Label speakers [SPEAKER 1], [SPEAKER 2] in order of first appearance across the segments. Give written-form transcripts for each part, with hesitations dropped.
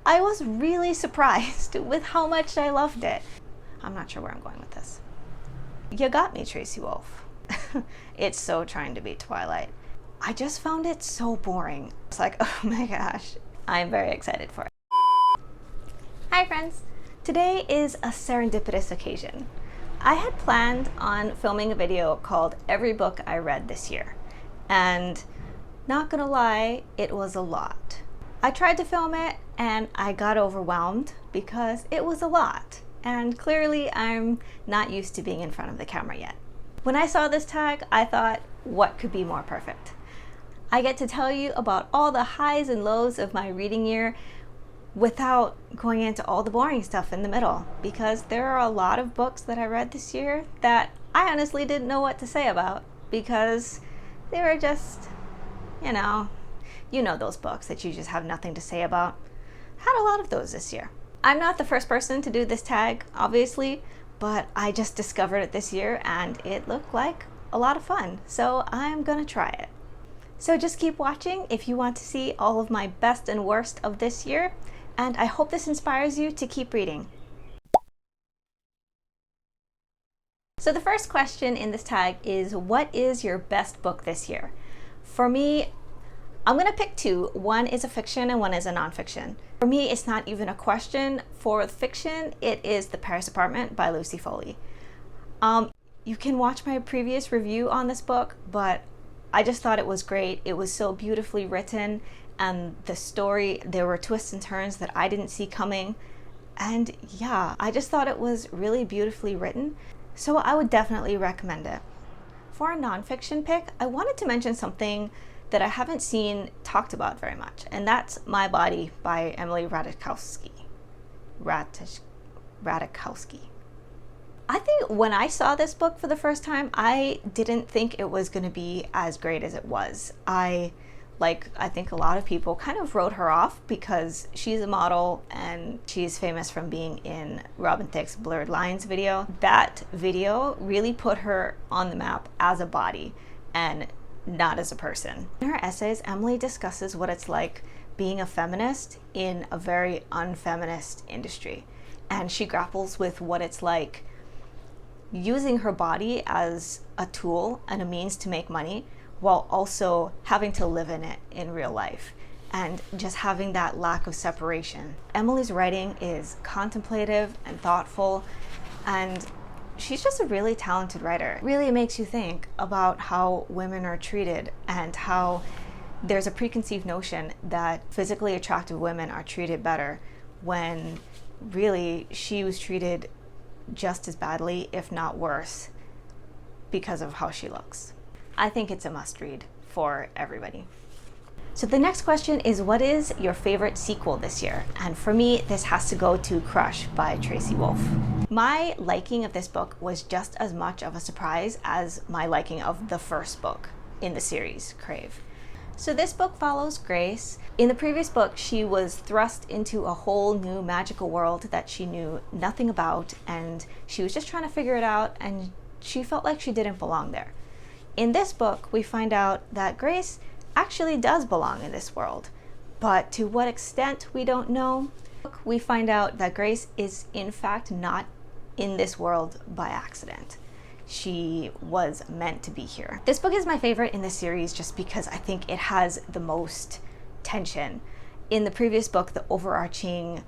[SPEAKER 1] I was really surprised with how much I loved it. I'm not sure where I'm going with this. You got me, Tracy Wolff. It's so trying to be Twilight. I just found it so boring. It's like, oh my gosh, I'm very excited for it. Hi friends, today is a serendipitous occasion. I had planned on filming a video called Every Book I Read This Year, and not gonna lie, it was a lot. I tried to film it and I got overwhelmed because it was a lot, and clearly I'm not used to being in front of the camera yet. When I saw this tag, I thought, what could be more perfect? I get to tell you about all the highs and lows of my reading year without going into all the boring stuff in the middle, because there are a lot of books that I read this year that I honestly didn't know what to say about, because they were just, you know those books that you just have nothing to say about. Had a lot of those this year. I'm not the first person to do this tag, obviously, but I just discovered it this year and it looked like a lot of fun, so I'm gonna try it. So just keep watching if you want to see all of my best and worst of this year, and I hope this inspires you to keep reading. So the first question in this tag is, what is your best book this year? For me, I'm gonna pick two. One is a fiction and one is a nonfiction. For me, it's not even a question. For fiction, it is The Paris Apartment by Lucy Foley. You can watch my previous review on this book, but I just thought it was great. It was so beautifully written, and the story, there were twists and turns that I didn't see coming. And yeah, I just thought it was really beautifully written. So I would definitely recommend it. For a nonfiction pick, I wanted to mention something that I haven't seen talked about very much, and that's My Body by Emily Ratajkowski. Ratajkowski. I think when I saw this book for the first time, I didn't think it was going to be as great as it was. I think a lot of people kind of wrote her off because she's a model and she's famous from being in Robin Thicke's Blurred Lines video. That video really put her on the map as a body and not as a person. In her essays, Emily discusses what it's like being a feminist in a very unfeminist industry. And she grapples with what it's like using her body as a tool and a means to make money, while also having to live in it in real life, and just having that lack of separation. Emily's writing is contemplative and thoughtful, and she's just a really talented writer. It really makes you think about how women are treated and how there's a preconceived notion that physically attractive women are treated better, when really she was treated just as badly, if not worse, because of how she looks. I think it's a must read for everybody. So the next question is, what is your favorite sequel this year? And for me, this has to go to Crush by Tracy Wolff. My liking of this book was just as much of a surprise as my liking of the first book in the series, Crave. So this book follows Grace. In the previous book, she was thrust into a whole new magical world that she knew nothing about, and she was just trying to figure it out, and she felt like she didn't belong there. In this book, we find out that Grace actually does belong in this world, but to what extent, we don't know. We find out that Grace is in fact not in this world by accident. She was meant to be here. This book is my favorite in the series just because I think it has the most tension. In the previous book, the overarching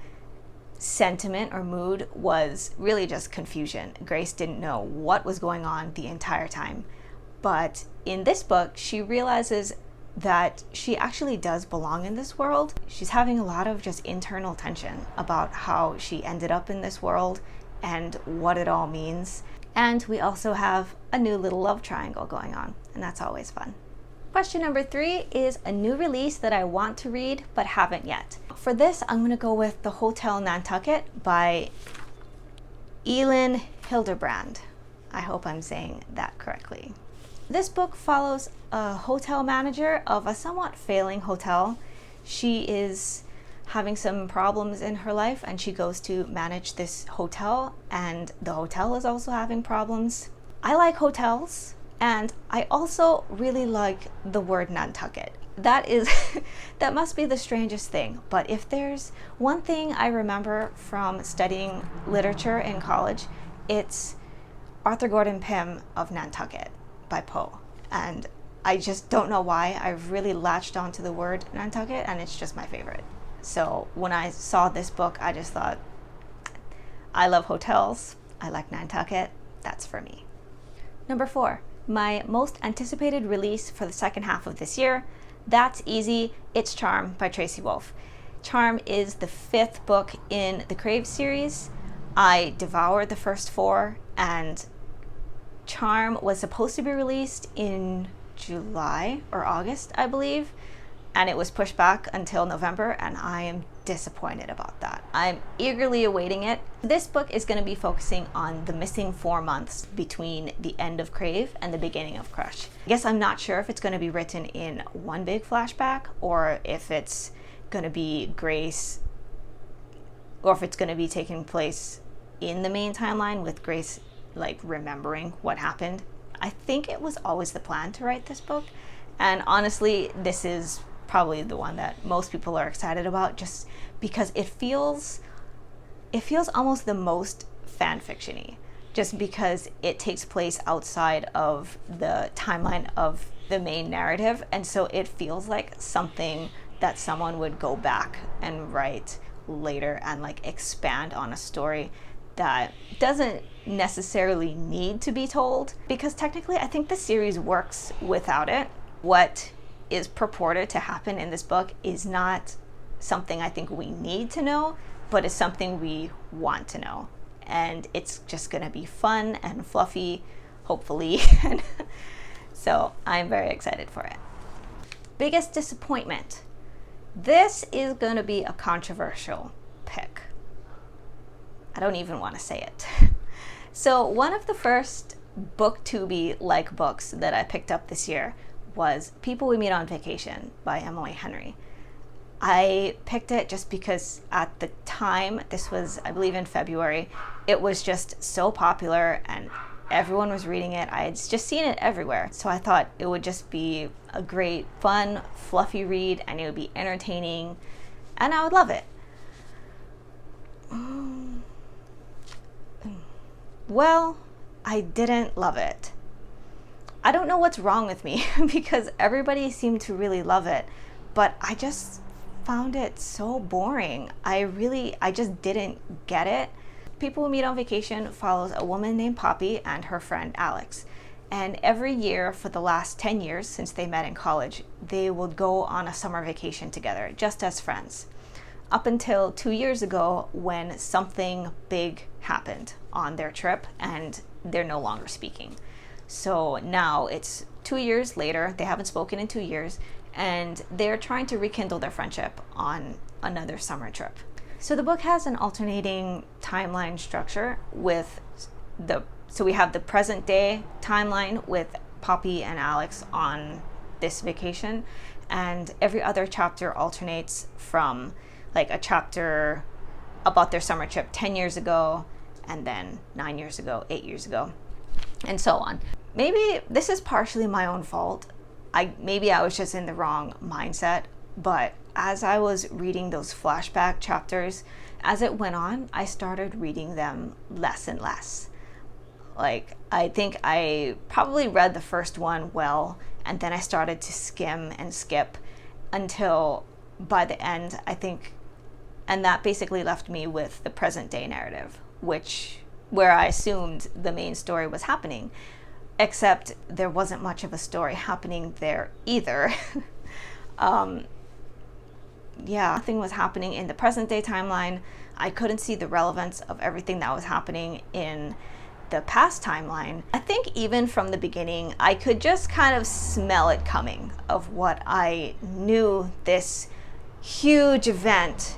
[SPEAKER 1] sentiment or mood was really just confusion. Grace didn't know what was going on the entire time. But in this book, she realizes that she actually does belong in this world. She's having a lot of just internal tension about how she ended up in this world and what it all means. And we also have a new little love triangle going on, and that's always fun. Question number 3 is a new release that I want to read but haven't yet. For this, I'm going to go with The Hotel Nantucket by Elin Hildebrand. I hope I'm saying that correctly. This book follows a hotel manager of a somewhat failing hotel. She is having some problems in her life and she goes to manage this hotel, and the hotel is also having problems. I like hotels, and I also really like the word Nantucket. that is that must be the strangest thing. But if there's one thing I remember from studying literature in college, it's Arthur Gordon Pym of Nantucket by Poe. And I just don't know why I've really latched onto the word Nantucket, and it's just my favorite. So when I saw this book, I just thought, I love hotels, I like Nantucket, that's for me. Number 4, my most anticipated release for the second half of this year. That's easy, it's Charm by Tracy Wolff. Charm is the 5th book in the Crave series. I devoured the first 4, and Charm was supposed to be released in July or August, I believe, and it was pushed back until November, and I am disappointed about that. I'm eagerly awaiting it. This book is going to be focusing on the missing 4 months between the end of Crave and the beginning of Crush. I guess I'm not sure if it's going to be written in one big flashback, or if it's going to be Grace, or if it's going to be taking place in the main timeline with Grace like remembering what happened. I think it was always the plan to write this book, and honestly, this is probably the one that most people are excited about, just because it feels almost the most fan fiction-y, just because it takes place outside of the timeline of the main narrative, and so it feels like something that someone would go back and write later and like expand on a story that doesn't necessarily need to be told, because technically I think the series works without it. What is purported to happen in this book is not something I think we need to know, but it's something we want to know. And it's just gonna be fun and fluffy, hopefully. So I'm very excited for it. Biggest disappointment. This is gonna be a controversial pick. I don't even want to say it. So one of the first BookTubi-like books that I picked up this year was People We Meet on Vacation by Emily Henry. I picked it just because at the time, this was, I believe, in February, it was just so popular and everyone was reading it. I had just seen it everywhere. So I thought it would just be a great, fun, fluffy read, and it would be entertaining, and I would love it. Well, I didn't love it. I don't know what's wrong with me because everybody seemed to really love it, but I just found it so boring. I just didn't get it. People Who Meet on Vacation follows a woman named Poppy and her friend Alex. And every year for the last 10 years since they met in college, they would go on a summer vacation together, just as friends. Up until 2 years ago when something big happened on their trip and they're no longer speaking. So now it's 2 years later, they haven't spoken in 2 years, and they're trying to rekindle their friendship on another summer trip. So the book has an alternating timeline structure so we have the present day timeline with Poppy and Alex on this vacation, and every other chapter alternates from like a chapter about their summer trip 10 years ago, and then 9 years ago, 8 years ago, and so on. Maybe this is partially my own fault. Maybe I was just in the wrong mindset, but as I was reading those flashback chapters, as it went on, I started reading them less and less. Like, I think I probably read the first one well, and then I started to skim and skip until by the end, I think, and that basically left me with the present day narrative, where I assumed the main story was happening, except there wasn't much of a story happening there either. Nothing was happening in the present day timeline. I couldn't see the relevance of everything that was happening in the past timeline. I think even from the beginning, I could just kind of smell it coming of what I knew this huge event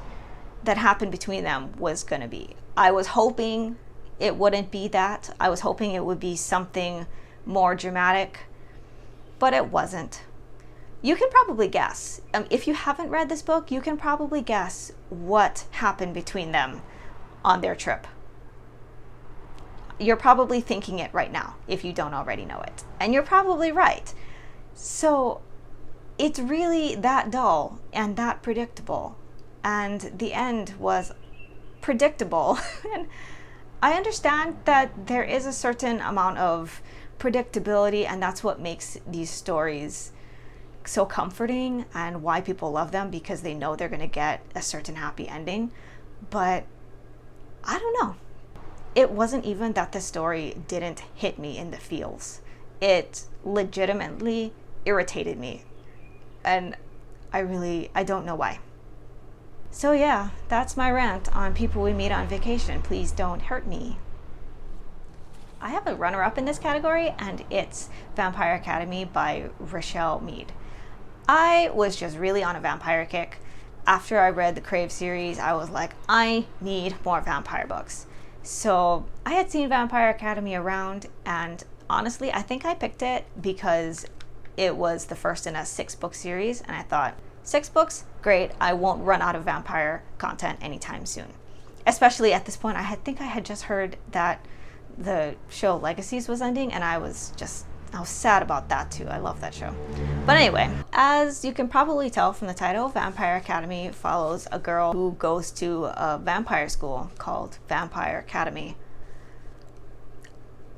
[SPEAKER 1] that happened between them was going to be. I was hoping it wouldn't be that. I was hoping it would be something more dramatic, but it wasn't. You can probably guess. If you haven't read this book, you can probably guess what happened between them on their trip. You're probably thinking it right now if you don't already know it. And you're probably right. So it's really that dull and that predictable. And the end was predictable. And I understand that there is a certain amount of predictability, and that's what makes these stories so comforting and why people love them, because they know they're going to get a certain happy ending. But I don't know. It wasn't even that the story didn't hit me in the feels. It legitimately irritated me. And I don't know why. So yeah, that's my rant on People We Meet on Vacation. Please don't hurt me. I have a runner-up in this category, and it's Vampire Academy by Reichelle Mead. I was just really on a vampire kick. After I read the Crave series, I was like, I need more vampire books. So I had seen Vampire Academy around, and honestly, I think I picked it because it was the first in a 6-book series, and I thought, 6 books? Great, I won't run out of vampire content anytime soon. Especially at this point, I think I had just heard that the show Legacies was ending, and I was sad about that too. I love that show. But anyway, as you can probably tell from the title, Vampire Academy follows a girl who goes to a vampire school called Vampire Academy.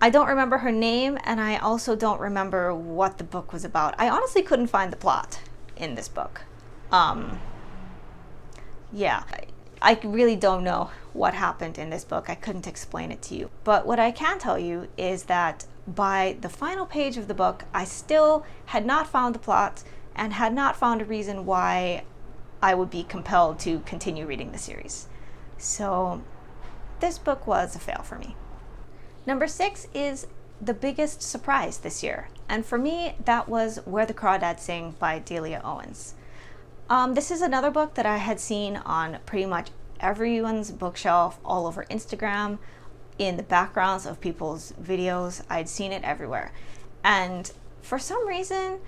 [SPEAKER 1] I don't remember her name, and I also don't remember what the book was about. I honestly couldn't find the plot in this book. Yeah, I really don't know what happened in this book. I couldn't explain it to you. But what I can tell you is that by the final page of the book, I still had not found the plot and had not found a reason why I would be compelled to continue reading the series. So this book was a fail for me. Number 6 is the biggest surprise this year. And for me, that was Where the Crawdads Sing by Delia Owens. This is another book that I had seen on pretty much everyone's bookshelf, all over Instagram, in the backgrounds of people's videos. I'd seen it everywhere. And for some reason,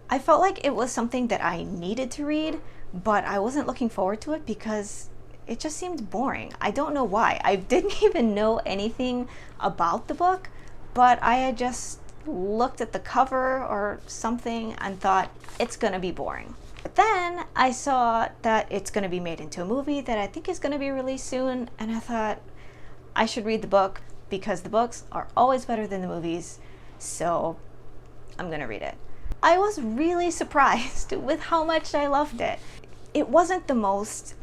[SPEAKER 1] I felt like it was something that I needed to read, but I wasn't looking forward to it because it just seemed boring. I don't know why. I didn't even know anything about the book, but I had just looked at the cover or something and thought, it's gonna be boring. But then I saw that it's going to be made into a movie that I think is going to be released soon, and I thought I should read the book because the books are always better than the movies, so I'm going to read it. I was really surprised with how much I loved it. It wasn't the most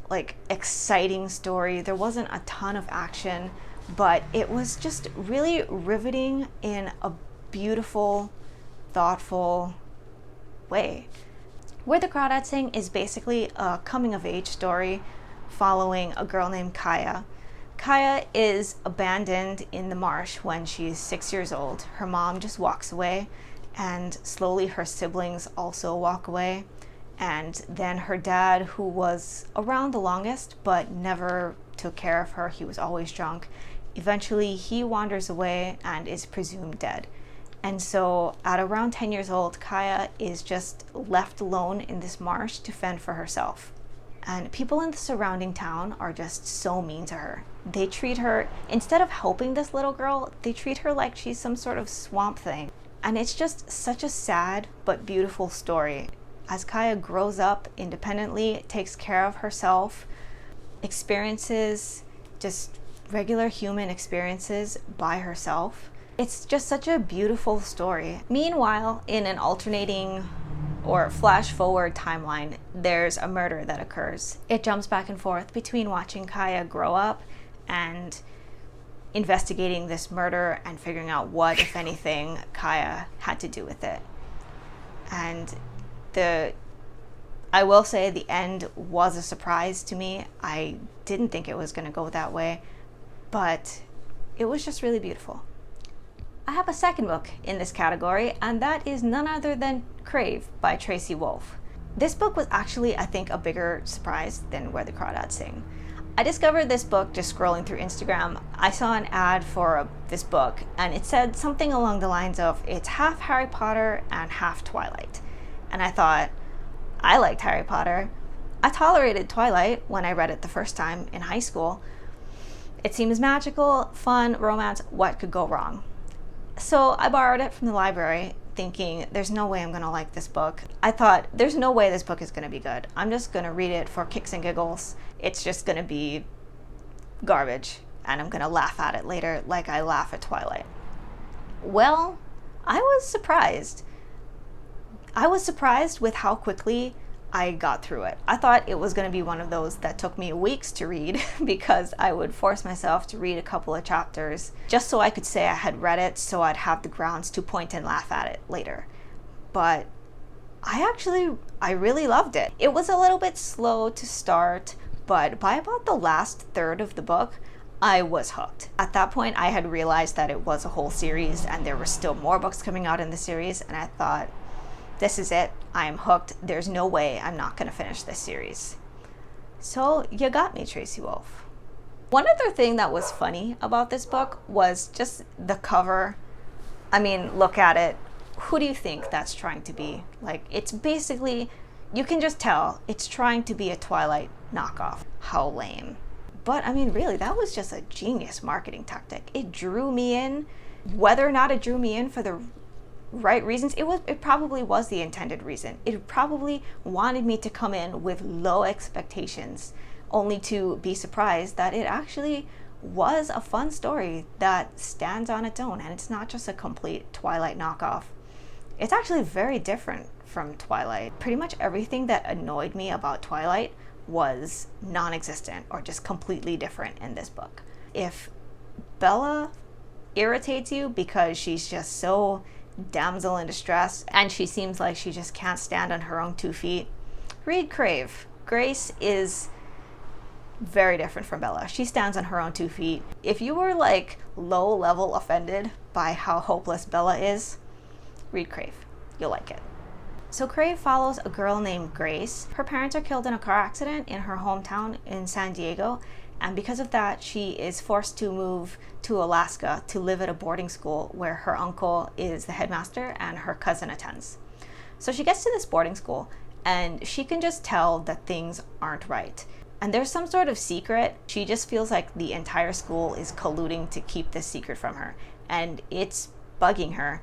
[SPEAKER 1] exciting story. There wasn't a ton of action, but it was just really riveting in a beautiful, thoughtful way. Where the Crawdads Sing is basically a coming-of-age story following a girl named Kaya. Kaya is abandoned in the marsh when she's 6 years old. Her mom just walks away, and slowly her siblings also walk away. And then her dad, who was around the longest but never took care of her, he was always drunk, eventually he wanders away and is presumed dead. And so at around 10 years old, Kaya is just left alone in this marsh to fend for herself. And people in the surrounding town are just so mean to her. They treat her, instead of helping this little girl, they treat her like she's some sort of swamp thing. And it's just such a sad but beautiful story. As Kaya grows up independently, takes care of herself, experiences just regular human experiences by herself. It's just such a beautiful story. Meanwhile, in an alternating or flash forward timeline, there's a murder that occurs. It jumps back and forth between watching Kaya grow up and investigating this murder and figuring out what, if anything, Kaya had to do with it. And I will say the end was a surprise to me. I didn't think it was going to go that way, but it was just really beautiful. I have a second book in this category, and that is none other than Crave by Tracy Wolff. This book was actually, I think, a bigger surprise than Where the Crawdads Sing. I discovered this book just scrolling through Instagram. I saw an ad for this book, and it said something along the lines of, it's half Harry Potter and half Twilight. And I thought, I liked Harry Potter. I tolerated Twilight when I read it the first time in high school. It seems magical, fun, romance, what could go wrong? So I borrowed it from the library, thinking, there's no way I'm gonna like this book. I thought, there's no way this book is gonna be good. I'm just gonna read it for kicks and giggles. It's just gonna be garbage, and I'm gonna laugh at it later like I laugh at Twilight. Well, I was surprised. I was surprised with how quickly I got through it. I thought it was going to be one of those that took me weeks to read because I would force myself to read a couple of chapters just so I could say I had read it, so I'd have the grounds to point and laugh at it later. But I really loved it. It was a little bit slow to start, but by about the last third of the book, I was hooked. At that point, I had realized that it was a whole series and there were still more books coming out in the series, and I thought, this is it. I am hooked. There's no way I'm not going to finish this series. So you got me, Tracy Wolff. One other thing that was funny about this book was just the cover. I mean, look at it. Who do you think that's trying to be? Like, it's basically, you can just tell it's trying to be a Twilight knockoff. How lame. But I mean, really, that was just a genius marketing tactic. It drew me in. Whether or not it drew me in for the right reasons, it probably was the intended reason. It probably wanted me to come in with low expectations, only to be surprised that it actually was a fun story that stands on its own, and it's not just a complete Twilight knockoff. It's actually very different from Twilight. Pretty much everything that annoyed me about Twilight was non-existent or just completely different in this book. If Bella irritates you because she's just so damsel in distress and she seems like she just can't stand on her own 2 feet, read Crave. Grace is very different from Bella. She stands on her own 2 feet. If you were like low level offended by how hopeless Bella is, read Crave. You'll like it. So Crave follows a girl named Grace. Her parents are killed in a car accident in her hometown in San Diego, and because of that, she is forced to move to Alaska to live at a boarding school where her uncle is the headmaster and her cousin attends. So she gets to this boarding school and she can just tell that things aren't right. And there's some sort of secret. She just feels like the entire school is colluding to keep this secret from her, and it's bugging her.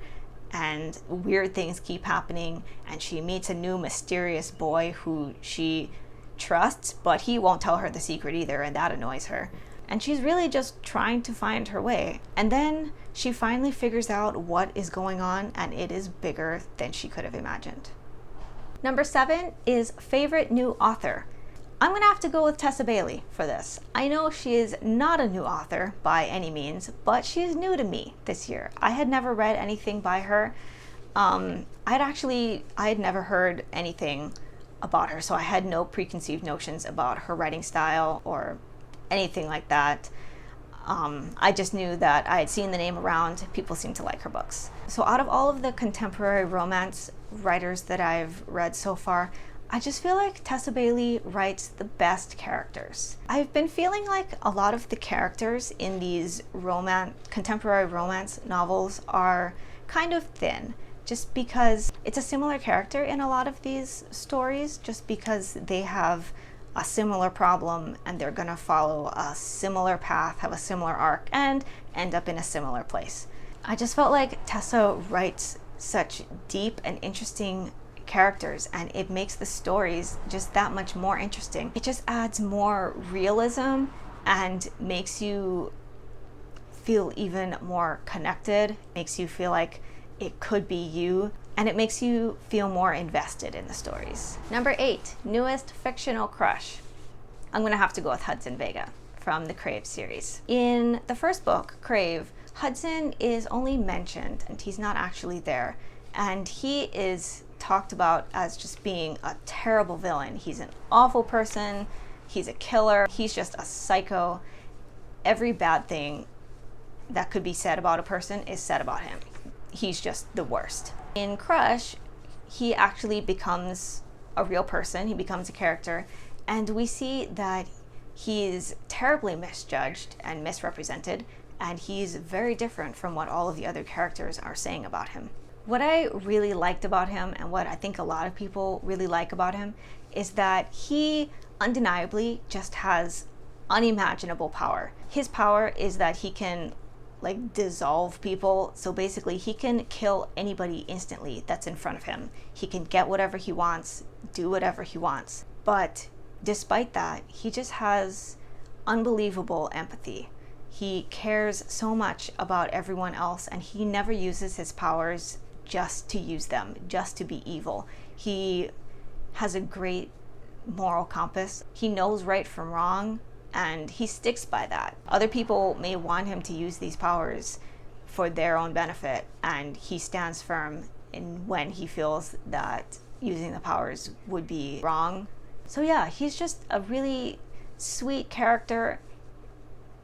[SPEAKER 1] And weird things keep happening, and she meets a new mysterious boy who she trusts, but he won't tell her the secret either, and that annoys her. And she's really just trying to find her way. And then she finally figures out what is going on, and it is bigger than she could have imagined. Number 7 is favorite new author. I'm gonna have to go with Tessa Bailey for this. I know she is not a new author by any means, but she is new to me this year. I had never read anything by her. I had never heard anything about her, so I had no preconceived notions about her writing style or anything like that. I just knew that I had seen the name around. People seem to like her books. So out of all of the contemporary romance writers that I've read so far, I just feel like Tessa Bailey writes the best characters. I've been feeling like a lot of the characters in these contemporary romance novels are kind of thin, just because it's a similar character in a lot of these stories, just because they have a similar problem and they're gonna follow a similar path, have a similar arc, and end up in a similar place. I just felt like Tessa writes such deep and interesting characters, and it makes the stories just that much more interesting. It just adds more realism and makes you feel even more connected, makes you feel like it could be you, and it makes you feel more invested in the stories. Number 8, newest fictional crush. I'm gonna have to go with Hudson Vega from the Crave series. In the first book, Crave, Hudson is only mentioned and he's not actually there, and he is talked about as just being a terrible villain. He's an awful person, he's a killer, he's just a psycho. Every bad thing that could be said about a person is said about him. He's just the worst. In Crush, he actually becomes a real person, he becomes a character, and we see that he is terribly misjudged and misrepresented, and he's very different from what all of the other characters are saying about him. What I really liked about him, and what I think a lot of people really like about him, is that he undeniably just has unimaginable power. His power is that he can like dissolve people. So basically he can kill anybody instantly that's in front of him. He can get whatever he wants, do whatever he wants. But despite that, he just has unbelievable empathy. He cares so much about everyone else, and he never uses his powers just to use them, just to be evil. He has a great moral compass. He knows right from wrong, and he sticks by that. Other people may want him to use these powers for their own benefit, and he stands firm in when he feels that using the powers would be wrong. So yeah, he's just a really sweet character.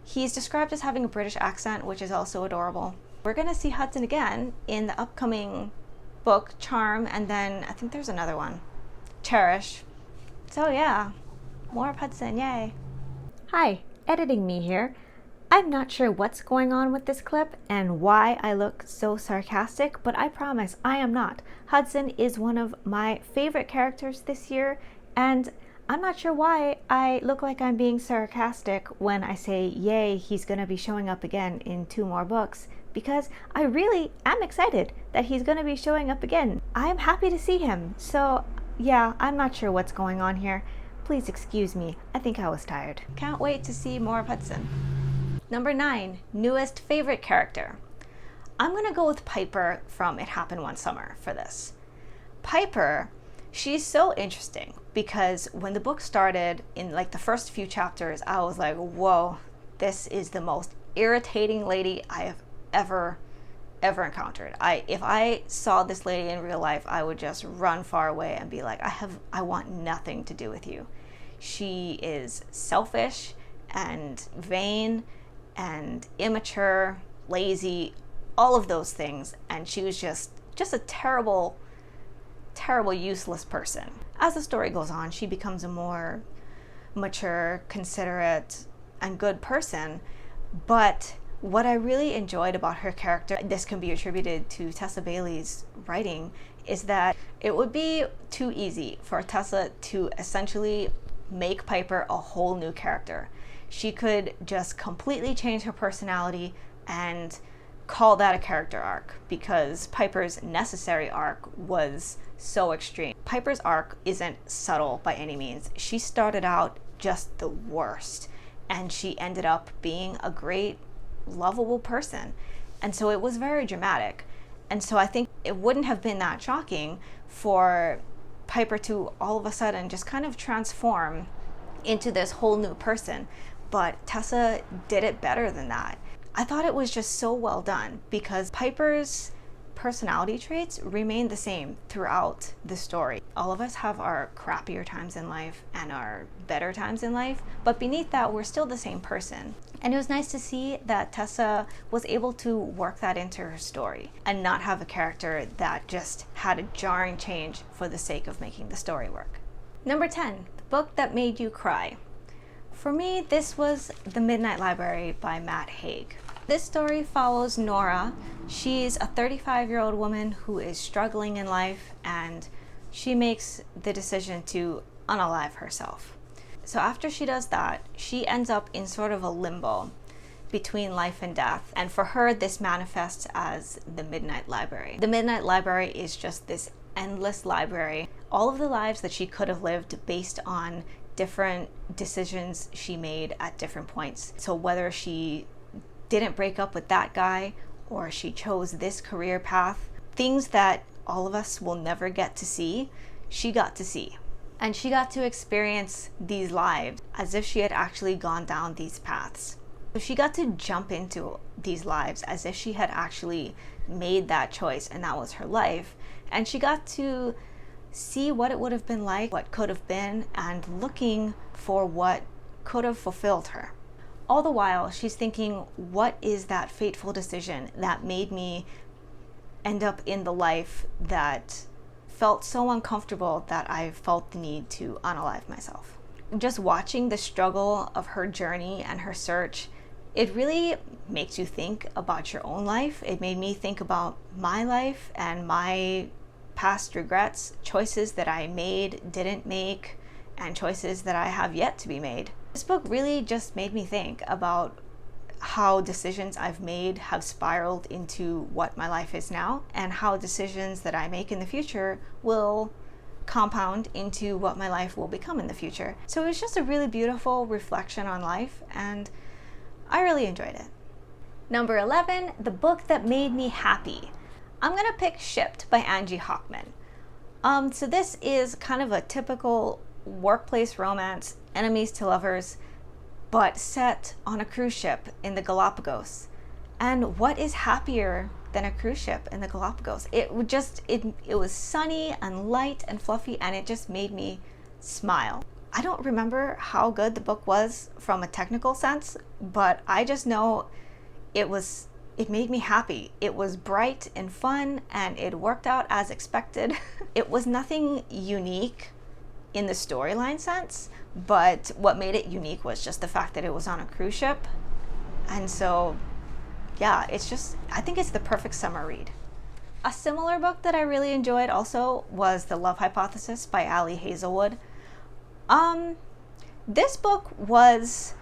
[SPEAKER 1] He's described as having a British accent, which is also adorable. We're gonna see Hudson again in the upcoming book, Charm, and then I think there's another one, Cherish. So yeah, more of Hudson, yay.
[SPEAKER 2] Hi, editing me here. I'm not sure what's going on with this clip and why I look so sarcastic, but I promise I am not. Hudson is one of my favorite characters this year, and I'm not sure why I look like I'm being sarcastic when I say, yay, he's going to be showing up again in 2 more books, because I really am excited that he's going to be showing up again. I'm happy to see him. So yeah, I'm not sure what's going on here. Please excuse me. I think I was tired.
[SPEAKER 1] Can't wait to see more of Hudson. Number 9, newest favorite character. I'm going to go with Piper from It Happened One Summer for this. Piper, she's so interesting because when the book started, in like the first few chapters, I was like, whoa, this is the most irritating lady I have ever encountered. If I saw this lady in real life, I would just run far away and be like, I want nothing to do with you. She is selfish and vain and immature, lazy, all of those things, and she was just a terrible, useless person. As the story goes on, she becomes a more mature, considerate, and good person. But what I really enjoyed about her character, this can be attributed to Tessa Bailey's writing, is that it would be too easy for Tessa to essentially make Piper a whole new character. She could just completely change her personality and call that a character arc, because Piper's necessary arc was so extreme. Piper's arc isn't subtle by any means. She started out just the worst, and she ended up being a great, lovable person. And so it was very dramatic. And so I think it wouldn't have been that shocking for Piper to all of a sudden just kind of transform into this whole new person. But Tessa did it better than that. I thought it was just so well done because Piper's personality traits remain the same throughout the story. All of us have our crappier times in life and our better times in life, but beneath that, we're still the same person. And it was nice to see that Tessa was able to work that into her story and not have a character that just had a jarring change for the sake of making the story work. Number 10, the book that made you cry. For me, this was The Midnight Library by Matt Haig. This story follows Nora. She's a 35-year-old woman who is struggling in life, and she makes the decision to unalive herself. So after she does that, she ends up in sort of a limbo between life and death. And for her, this manifests as the Midnight Library. The Midnight Library is just this endless library. All of the lives that she could have lived based on different decisions she made at different points. So whether she didn't break up with that guy or she chose this career path, things that all of us will never get to see, she got to see. And she got to experience these lives as if she had actually gone down these paths. So she got to jump into these lives as if she had actually made that choice and that was her life. And she got to see what it would have been like, what could have been, and looking for what could have fulfilled her. All the while, she's thinking, what is that fateful decision that made me end up in the life that felt so uncomfortable that I felt the need to unalive myself? Just watching the struggle of her journey and her search, it really makes you think about your own life. It made me think about my life and my past regrets, choices that I made, didn't make, and choices that I have yet to be made. This book really just made me think about how decisions I've made have spiraled into what my life is now, and how decisions that I make in the future will compound into what my life will become in the future. So it was just a really beautiful reflection on life, and I really enjoyed it. Number 11, the book that made me happy. I'm gonna pick Shipped by Angie Hockman. So this is kind of a typical workplace romance, enemies to lovers, but set on a cruise ship in the Galapagos. And what is happier than a cruise ship in the Galapagos? It was sunny and light and fluffy, and it just made me smile. I don't remember how good the book was from a technical sense, but I just know it made me happy. It was bright and fun, and it worked out as expected. It was nothing unique in the storyline sense, but what made it unique was just the fact that it was on a cruise ship. And so, yeah, I think it's the perfect summer read. A similar book that I really enjoyed also was The Love Hypothesis by Ali Hazelwood. This book was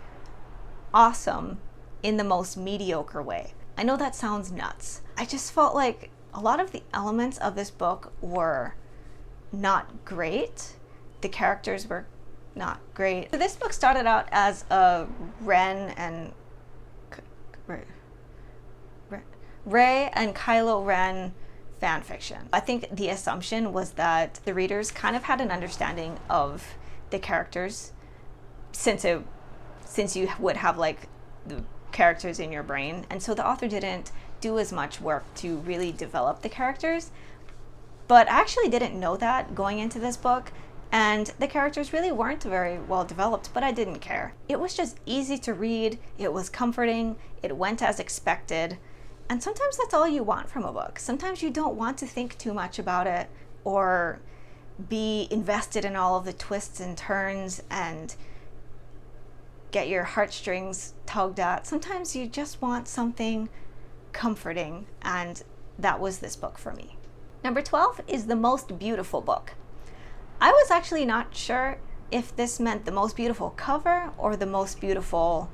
[SPEAKER 1] awesome in the most mediocre way. I know that sounds nuts. I just felt like a lot of the elements of this book were not great. The characters were not great. So this book started out as a Ray and Kylo Ren fan fiction. I think the assumption was that the readers kind of had an understanding of the characters, since you would have like the characters in your brain, and so the author didn't do as much work to really develop the characters. But I actually didn't know that going into this book, and the characters really weren't very well developed, but I didn't care. It was just easy to read, it was comforting, it went as expected, and sometimes that's all you want from a book. Sometimes you don't want to think too much about it or be invested in all of the twists and turns and get your heartstrings tugged at. Sometimes you just want something comforting, and that was this book for me. Number 12 is The Most Beautiful Book. I was actually not sure if this meant the most beautiful cover or the most beautiful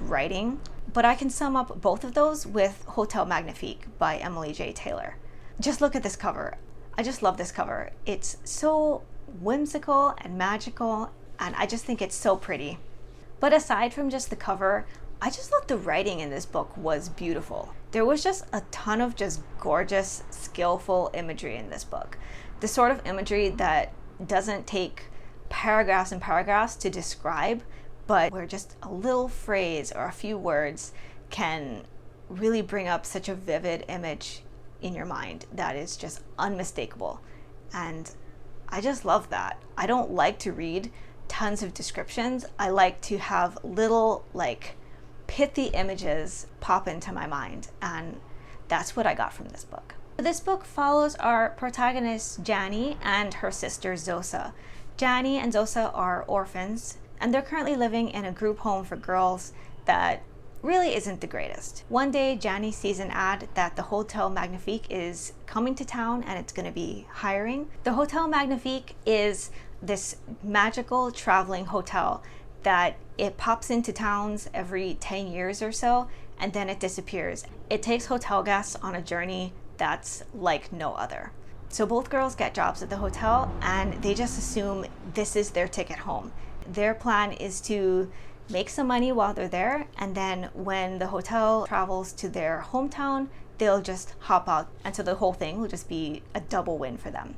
[SPEAKER 1] writing, but I can sum up both of those with Hotel Magnifique by Emily J. Taylor. Just look at this cover. I just love this cover. It's so whimsical and magical, and I just think it's so pretty. But aside from just the cover, I just thought the writing in this book was beautiful. There was just a ton of just gorgeous, skillful imagery in this book. The sort of imagery that doesn't take paragraphs and paragraphs to describe, but where just a little phrase or a few words can really bring up such a vivid image in your mind that is just unmistakable. And I just love that. I don't like to read tons of descriptions. I like to have little pithy images pop into my mind, and that's what I got from this book. This book follows our protagonist Jani and her sister Zosa. Jani and Zosa are orphans, and they're currently living in a group home for girls that really isn't the greatest. One day, Jani sees an ad that the Hotel Magnifique is coming to town and it's going to be hiring. The Hotel Magnifique is this magical traveling hotel that it pops into towns every 10 years or so, and then it disappears. It takes hotel guests on a journey that's like no other. So both girls get jobs at the hotel, and they just assume this is their ticket home. Their plan is to make some money while they're there, and then when the hotel travels to their hometown, they'll just hop out, and so the whole thing will just be a double win for them.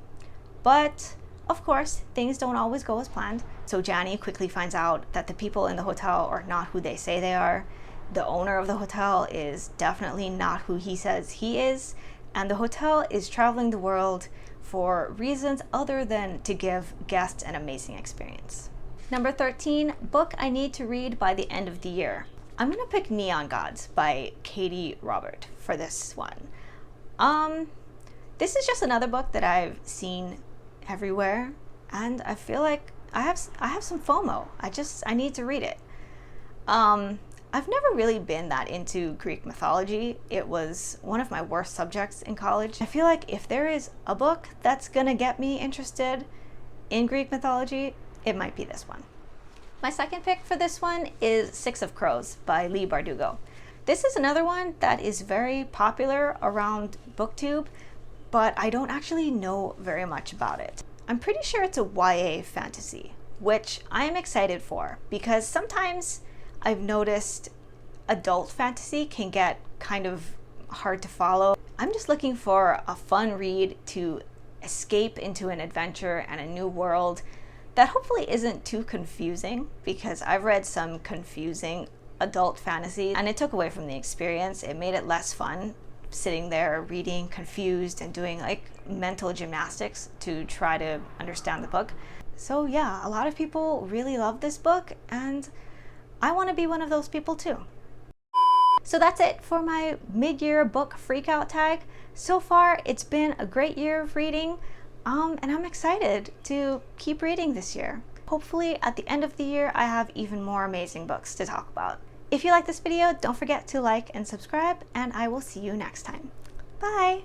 [SPEAKER 1] But of course, things don't always go as planned. So Jani quickly finds out that the people in the hotel are not who they say they are. The owner of the hotel is definitely not who he says he is. And the hotel is traveling the world for reasons other than to give guests an amazing experience. Number 13, book I need to read by the end of the year. I'm gonna pick Neon Gods by Katie Robert for this one. This is just another book that I've seen everywhere, and I feel like I have some FOMO. I need to read it. I've never really been that into Greek mythology. It was one of my worst subjects in college. I feel like if there is a book that's gonna get me interested in Greek mythology, it might be this one. My second pick for this one is Six of Crows by Leigh Bardugo. This is another one that is very popular around BookTube, but I don't actually know very much about it. I'm pretty sure it's a YA fantasy, which I am excited for because sometimes I've noticed adult fantasy can get kind of hard to follow. I'm just looking for a fun read to escape into an adventure and a new world that hopefully isn't too confusing, because I've read some confusing adult fantasy and it took away from the experience. It made it less fun sitting there reading confused and doing like mental gymnastics to try to understand the book. So yeah, a lot of people really love this book and I want to be one of those people too. So that's it for my mid-year book freakout tag. So far, it's been a great year of reading, and I'm excited to keep reading this year. Hopefully, at the end of the year, I have even more amazing books to talk about. If you like this video, don't forget to like and subscribe, and I will see you next time. Bye!